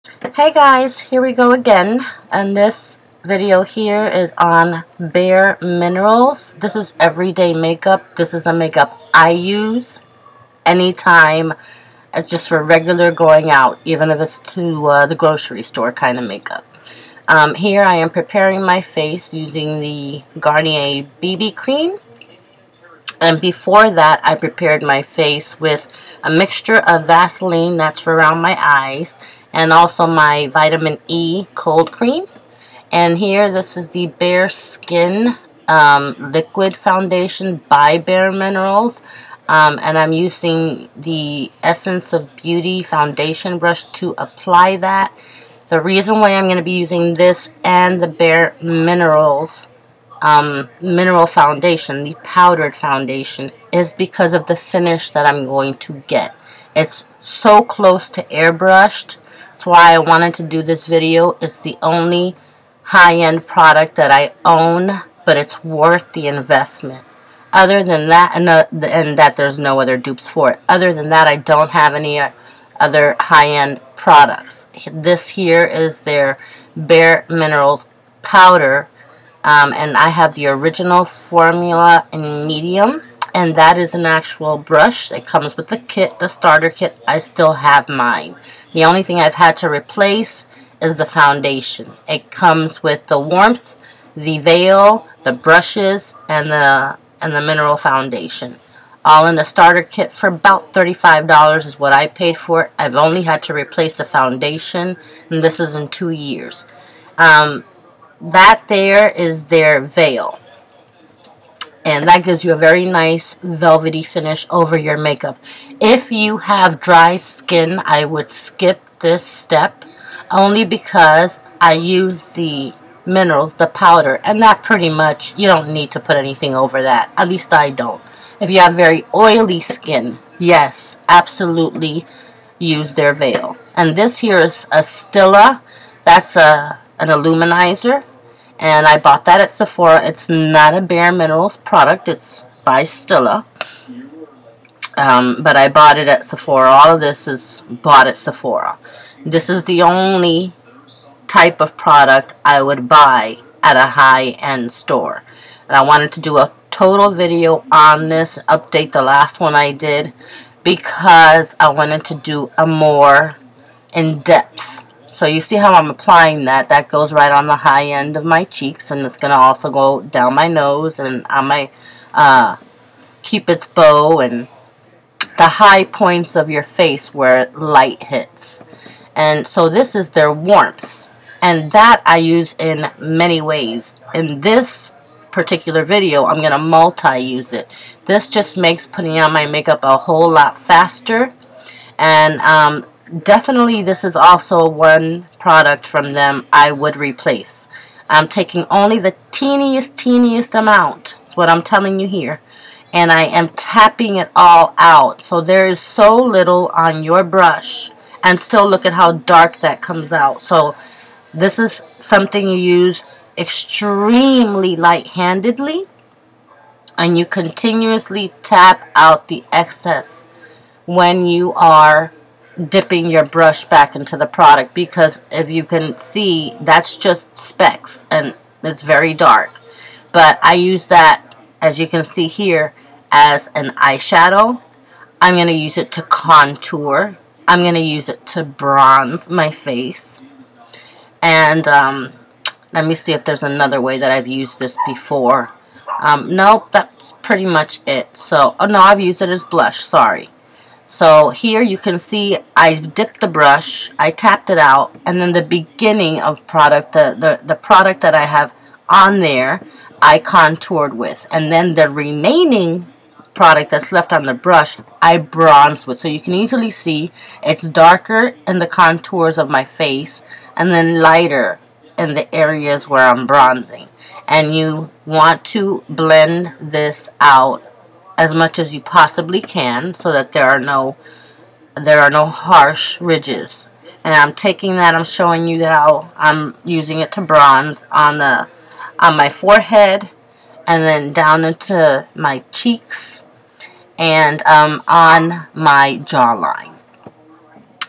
Hey guys, here we go again, and this video here is on Bare Minerals. This is everyday makeup. This is a makeup I use anytime, just for regular going out, even if it's to the grocery store kind of makeup. Here I am preparing my face using the Garnier BB cream. And before that, I prepared my face with a mixture of Vaseline, that's for around my eyes, and also my vitamin E cold cream. And here, this is the Bare Skin liquid foundation by Bare Minerals. And I'm using the Essence of Beauty foundation brush to apply that. The reason why I'm going to be using this and the Bare Minerals mineral foundation, the powdered foundation, is because of the finish that I'm going to get. It's so close to Airbrushed. That's why I wanted to do this video. It's the only high-end product that I own, but it's worth the investment. Other than that, and that there's no other dupes for it. Other than that, I don't have any other high-end products. This here is their Bare Minerals powder. And I have the original formula in medium, and that is an actual brush. It comes with the kit, the starter kit. I still have mine. The only thing I've had to replace is the foundation. It comes with the warmth, the veil, the brushes, and the mineral foundation. All in the starter kit for about $35 is what I paid for it. I've only had to replace the foundation, and this is in 2 years. That there is their veil, and that gives you a very nice velvety finish over your makeup. If you have dry skin, I would skip this step, only because I use the minerals, the powder, and that pretty much, you don't need to put anything over that. At least I don't. If you have very oily skin, yes, absolutely use their veil. And this here is a Stila. That's an illuminizer, and I bought that at Sephora. It's not a Bare Minerals product. It's by Stila, but I bought it at Sephora. All of this is bought at Sephora. This is the only type of product I would buy at a high-end store. And I wanted to do a total video on this, update the last one I did, because I wanted to do a more in-depth. So you see how I'm applying that. That goes right on the high end of my cheeks, and it's going to also go down my nose and on my Cupid's bow and the high points of your face where light hits. And so this is their warmth, and that I use in many ways. In this particular video, I'm going to multi-use it. This just makes putting on my makeup a whole lot faster, and definitely this is also one product from them I would replace. I'm taking only the teeniest amount. That's what I'm telling you here. And I am tapping it all out. So there is so little on your brush. And still look at how dark that comes out. So this is something you use extremely light-handedly. And you continuously tap out the excess when you are dipping your brush back into the product, because if you can see, that's just specks and it's very dark. But I use that, as you can see here, as an eyeshadow. I'm going to use it to contour. I'm going to use it to bronze my face. And let me see if there's another way that I've used this before. Nope, that's pretty much it. So, oh no, I've used it as blush, sorry. So here you can see I dipped the brush, I tapped it out, and then the beginning of product, the product that I have on there, I contoured with. And then the remaining product that's left on the brush, I bronzed with. So you can easily see it's darker in the contours of my face and then lighter in the areas where I'm bronzing. And you want to blend this out as much as you possibly can, so that there are no harsh ridges. And I'm taking that, I'm showing you how I'm using it to bronze on my forehead, and then down into my cheeks, and on my jawline.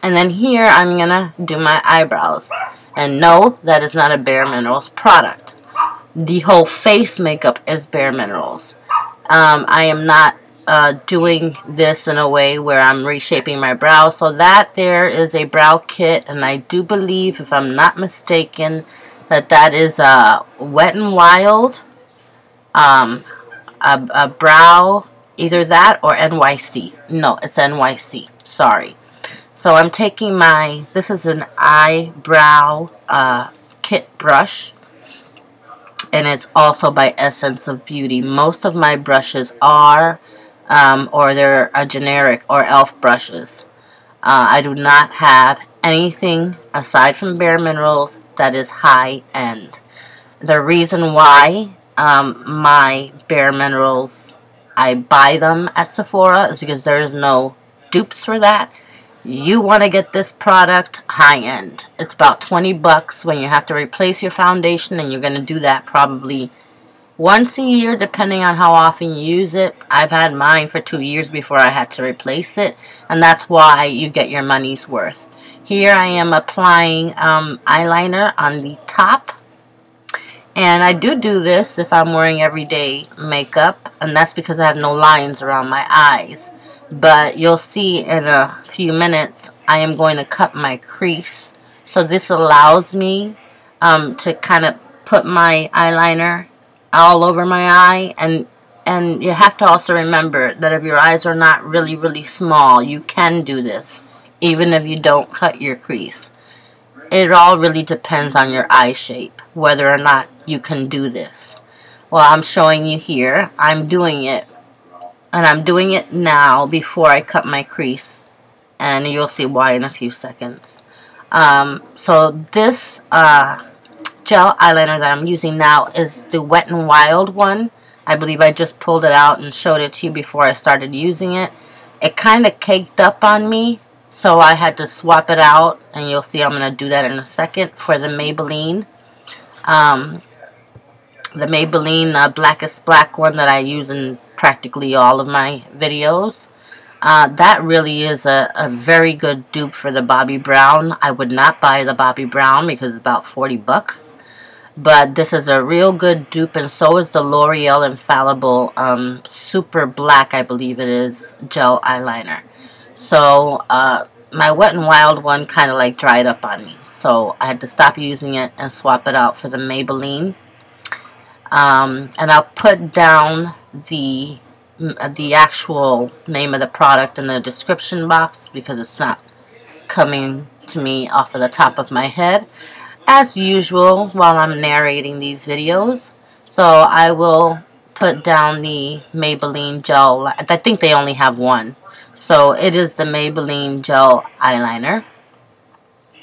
And then here I'm going to do my eyebrows. And no, that is not a Bare Minerals product. The whole face makeup is Bare Minerals. I am not doing this in a way where I'm reshaping my brows. So that there is a brow kit, and I do believe, if I'm not mistaken, that is Wet n Wild, a brow, either that or NYC. No, it's NYC. Sorry. So I'm taking this is an eyebrow kit brush, and it's also by Essence of Beauty. Most of my brushes are, or they're a generic or e.l.f. brushes. I do not have anything aside from Bare Minerals that is high end. The reason why my Bare Minerals, I buy them at Sephora, is because there is no dupes for that. You want to get this product high end. It's about 20 bucks when you have to replace your foundation, and you're going to do that probably once a year depending on how often you use it. I've had mine for 2 years before I had to replace it, and that's why you get your money's worth. Here I am applying eyeliner on the top, and I do this if I'm wearing everyday makeup, and that's because I have no lines around my eyes. But you'll see in a few minutes I am going to cut my crease. So this allows me to kind of put my eyeliner all over my eye. And you have to also remember that if your eyes are not really small, you can do this even if you don't cut your crease. It all really depends on your eye shape, whether or not you can do this. Well, I'm showing you here. I'm doing it. And I'm doing it now before I cut my crease. And you'll see why in a few seconds. So this gel eyeliner that I'm using now is the Wet n Wild one. I believe I just pulled it out and showed it to you before I started using it. It kind of caked up on me, so I had to swap it out. And you'll see I'm going to do that in a second for the Maybelline. The Maybelline Blackest Black one that I use in practically all of my videos. That really is a very good dupe for the Bobbi Brown. I would not buy the Bobbi Brown because it's about 40 bucks. But this is a real good dupe, and so is the L'Oreal Infallible Super Black, I believe it is, gel eyeliner. So my Wet n Wild one kind of like dried up on me. So I had to stop using it and swap it out for the Maybelline. And I'll put down the actual name of the product in the description box because it's not coming to me off of the top of my head, as usual, while I'm narrating these videos. So I will put down the Maybelline gel. I think they only have one. So it is the Maybelline gel eyeliner,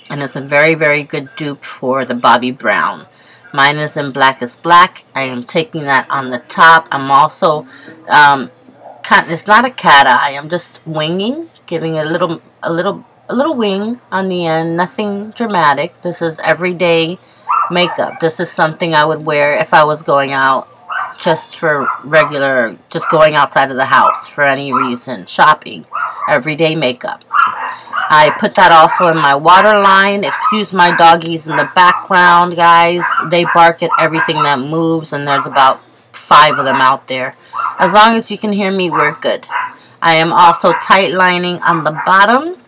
and it's a very good dupe for the Bobbi Brown. Mine is in Blackest Black. I am taking that on the top. I'm also, it's not a cat eye. I'm just winging, giving it a little wing on the end. Nothing dramatic. This is everyday makeup. This is something I would wear if I was going out just for regular, just going outside of the house for any reason. Shopping. Everyday makeup. I put that also in my waterline. Excuse my doggies in the background, guys. They bark at everything that moves, and there's about 5 of them out there. As long as you can hear me, we're good. I am also tight lining on the bottom.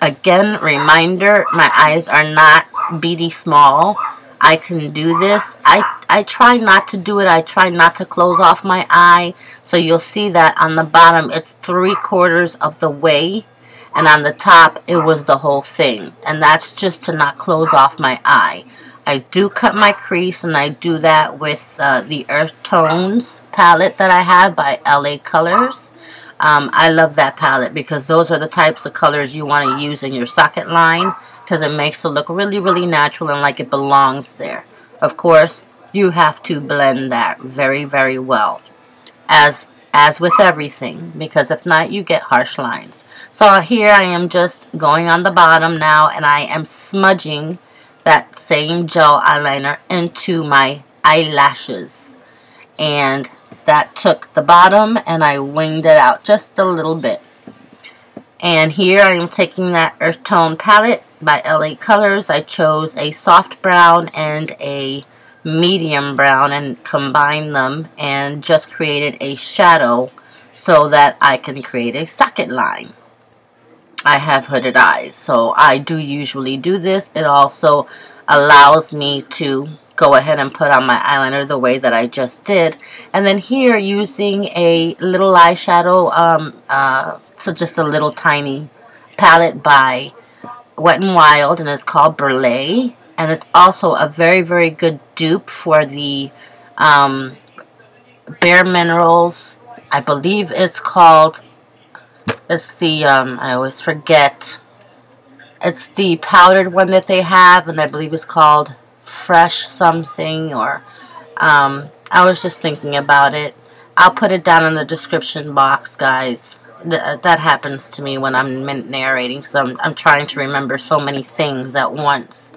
Again, reminder, my eyes are not beady small. I can do this. I try not to do it. I try not to close off my eye. So you'll see that on the bottom, it's 3/4 of the way. And on the top, it was the whole thing. And that's just to not close off my eye. I do cut my crease, and I do that with the Earth Tones palette that I have by LA Colors. I love that palette because those are the types of colors you want to use in your socket line, because it makes it look really natural and like it belongs there. Of course, you have to blend that very well, as with everything, because if not, you get harsh lines. So here I am just going on the bottom now, and I am smudging that same gel eyeliner into my eyelashes. And that took the bottom, and I winged it out just a little bit. And here I am taking that Earth Tone palette by LA Colors. I chose a soft brown and a medium brown and combined them and just created a shadow so that I can create a socket line. I have hooded eyes, so I do usually do this. It also allows me to go ahead and put on my eyeliner the way that I just did. And then here, using a little eyeshadow, so just a little tiny palette by Wet n Wild, and it's called Burley. And it's also a very, very good dupe for the Bare Minerals. I believe it's called, it's the, I always forget. It's the powdered one that they have, and I believe it's called Fresh something, or I was just thinking about it. I'll put it down in the description box, guys. That happens to me when I'm narrating, because I'm trying to remember so many things at once.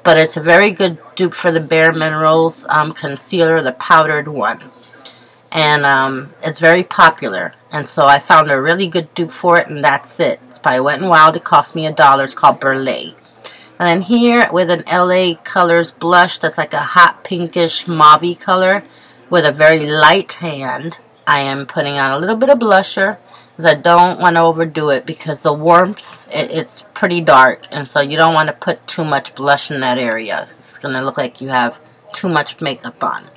But it's a very good dupe for the Bare Minerals concealer, the powdered one. And it's very popular. And so I found a really good dupe for it, and that's it. It's by Wet n Wild. It cost me $1. It's called Burley. And then here, with an LA Colors blush that's like a hot pinkish mauve color with a very light hand, I am putting on a little bit of blusher, because I don't want to overdo it, because the warmth, it's pretty dark, and so you don't want to put too much blush in that area. It's going to look like you have too much makeup on.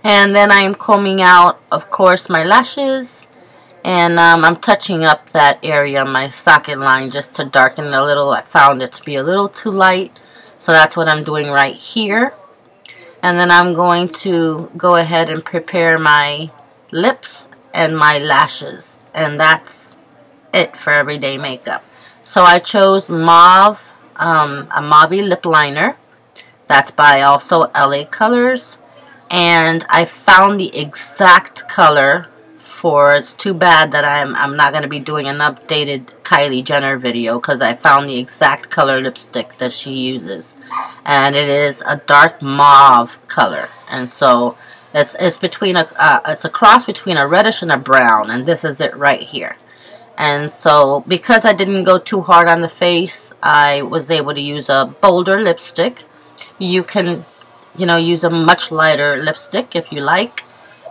And then I am combing out, of course, my lashes. And I'm touching up that area, my socket line, just to darken it a little. I found it to be a little too light. So that's what I'm doing right here. And then I'm going to go ahead and prepare my lips and my lashes. And that's it for everyday makeup. So I chose mauve, a mauve lip liner. That's by also LA Colors. And I found the exact color for, it's too bad that I'm not going to be doing an updated Kylie Jenner video, because I found the exact color lipstick that she uses. And it is a dark mauve color. And so it's between it's a cross between a reddish and a brown, and this is it right here. And so because I didn't go too hard on the face, I was able to use a bolder lipstick. You can, you know, use a much lighter lipstick if you like.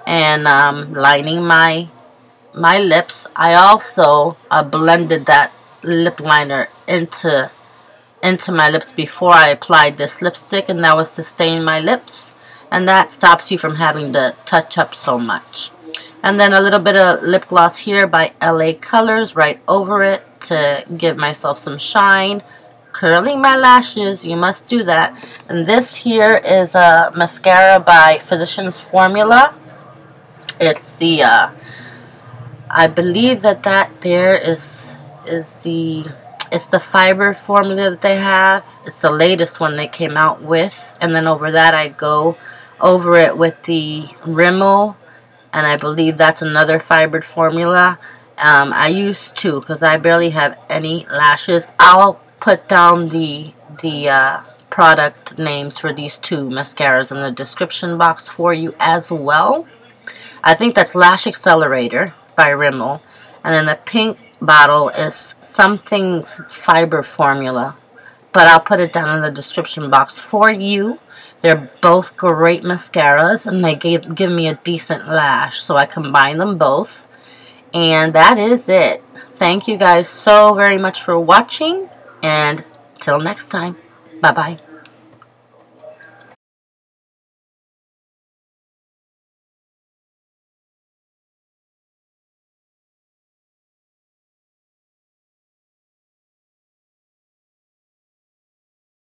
And lining my lips, I also blended that lip liner into my lips before I applied this lipstick, and that was to stain my lips, and that stops you from having to touch up so much. And then a little bit of lip gloss here by LA Colors right over it to give myself some shine. Curling my lashes, you must do that. And this here is a mascara by Physicians Formula. It's the I believe that there is the fiber formula that they have. It's the latest one they came out with. And then over that I go over it with the Rimmel, and I believe that's another fibered formula. I use two because I barely have any lashes. I'll put down the product names for these two mascaras in the description box for you as well. I think that's Lash Accelerator by Rimmel. And then the pink bottle is something fiber formula. But I'll put it down in the description box for you. They're both great mascaras, and they give me a decent lash. So I combine them both. And that is it. Thank you guys so very much for watching. And till next time. Bye-bye.